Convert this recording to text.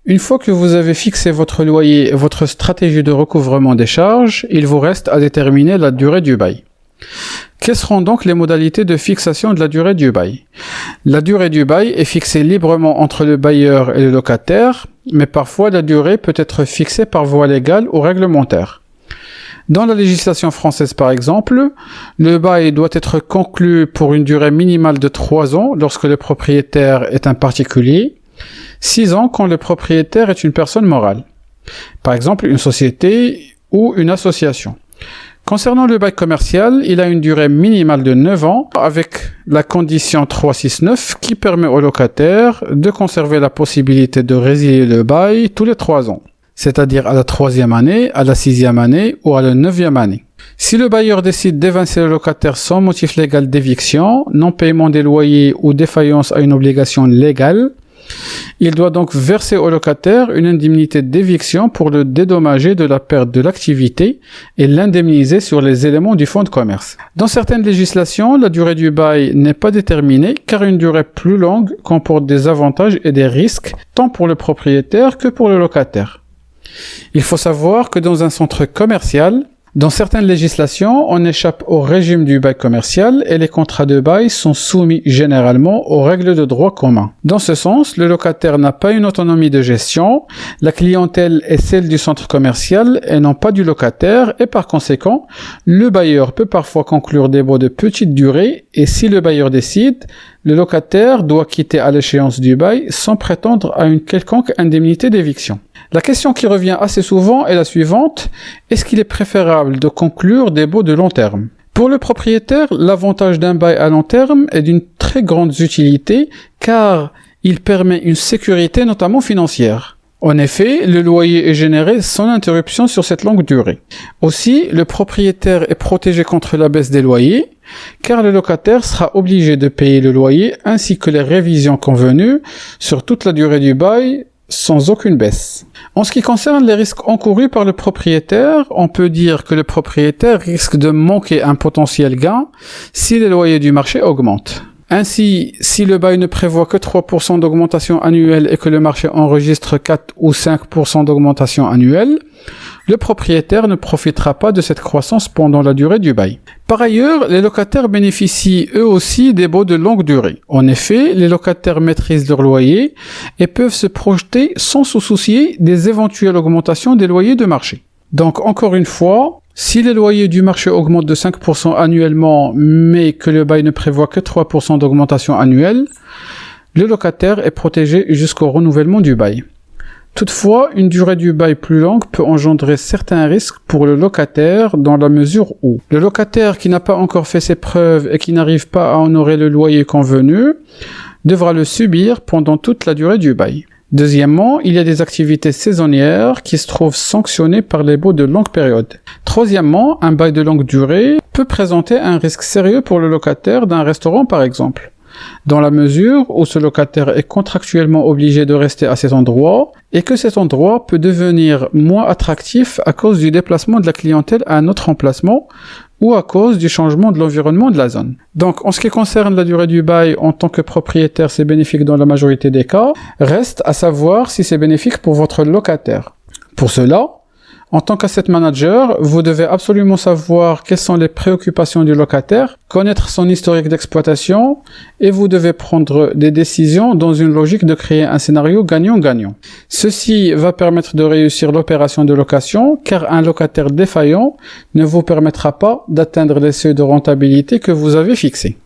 Une fois que vous avez fixé votre loyer et votre stratégie de recouvrement des charges, il vous reste à déterminer la durée du bail. Quelles seront donc les modalités de fixation de la durée du bail? La durée du bail est fixée librement entre le bailleur et le locataire, mais parfois la durée peut être fixée par voie légale ou réglementaire. Dans la législation française par exemple, le bail doit être conclu pour une durée minimale de 3 ans lorsque le propriétaire est un particulier, 6 ans quand le propriétaire est une personne morale, par exemple une société ou une association. Concernant le bail commercial, il a une durée minimale de 9 ans avec la condition 369 qui permet au locataire de conserver la possibilité de résilier le bail tous les 3 ans, c'est-à-dire à la 3e année, à la 6e année ou à la 9e année. Si le bailleur décide d'évincer le locataire sans motif légal d'éviction, non-paiement des loyers ou défaillance à une obligation légale, il doit donc verser au locataire une indemnité d'éviction pour le dédommager de la perte de l'activité et l'indemniser sur les éléments du fonds de commerce. Dans certaines législations, la durée du bail n'est pas déterminée car une durée plus longue comporte des avantages et des risques tant pour le propriétaire que pour le locataire. Il faut savoir que dans un centre commercial, dans certaines législations, on échappe au régime du bail commercial et les contrats de bail sont soumis généralement aux règles de droit commun. Dans ce sens, le locataire n'a pas une autonomie de gestion, la clientèle est celle du centre commercial et non pas du locataire et par conséquent, le bailleur peut parfois conclure des baux de petite durée et si le bailleur décide, le locataire doit quitter à l'échéance du bail sans prétendre à une quelconque indemnité d'éviction. La question qui revient assez souvent est la suivante: est-ce qu'il est préférable de conclure des baux de long terme? Pour le propriétaire, l'avantage d'un bail à long terme est d'une très grande utilité car il permet une sécurité notamment financière. En effet, le loyer est généré sans interruption sur cette longue durée. Aussi, le propriétaire est protégé contre la baisse des loyers, car le locataire sera obligé de payer le loyer ainsi que les révisions convenues sur toute la durée du bail sans aucune baisse. En ce qui concerne les risques encourus par le propriétaire, on peut dire que le propriétaire risque de manquer un potentiel gain si les loyers du marché augmentent. Ainsi, si le bail ne prévoit que 3% d'augmentation annuelle et que le marché enregistre 4 ou 5% d'augmentation annuelle, le propriétaire ne profitera pas de cette croissance pendant la durée du bail. Par ailleurs, les locataires bénéficient eux aussi des baux de longue durée. En effet, les locataires maîtrisent leur loyer et peuvent se projeter sans se soucier des éventuelles augmentations des loyers de marché. Donc, encore une fois, si les loyers du marché augmentent de 5% annuellement, mais que le bail ne prévoit que 3% d'augmentation annuelle, le locataire est protégé jusqu'au renouvellement du bail. Toutefois, une durée du bail plus longue peut engendrer certains risques pour le locataire dans la mesure où le locataire qui n'a pas encore fait ses preuves et qui n'arrive pas à honorer le loyer convenu devra le subir pendant toute la durée du bail. Deuxièmement, il y a des activités saisonnières qui se trouvent sanctionnées par les baux de longue période. Troisièmement, un bail de longue durée peut présenter un risque sérieux pour le locataire d'un restaurant par exemple, dans la mesure où ce locataire est contractuellement obligé de rester à cet endroit et que cet endroit peut devenir moins attractif à cause du déplacement de la clientèle à un autre emplacement ou à cause du changement de l'environnement de la zone. Donc, en ce qui concerne la durée du bail, en tant que propriétaire, c'est bénéfique dans la majorité des cas. Reste à savoir si c'est bénéfique pour votre locataire. Pour cela, en tant qu'asset manager, vous devez absolument savoir quelles sont les préoccupations du locataire, connaître son historique d'exploitation et vous devez prendre des décisions dans une logique de créer un scénario gagnant-gagnant. Ceci va permettre de réussir l'opération de location car un locataire défaillant ne vous permettra pas d'atteindre les seuils de rentabilité que vous avez fixés.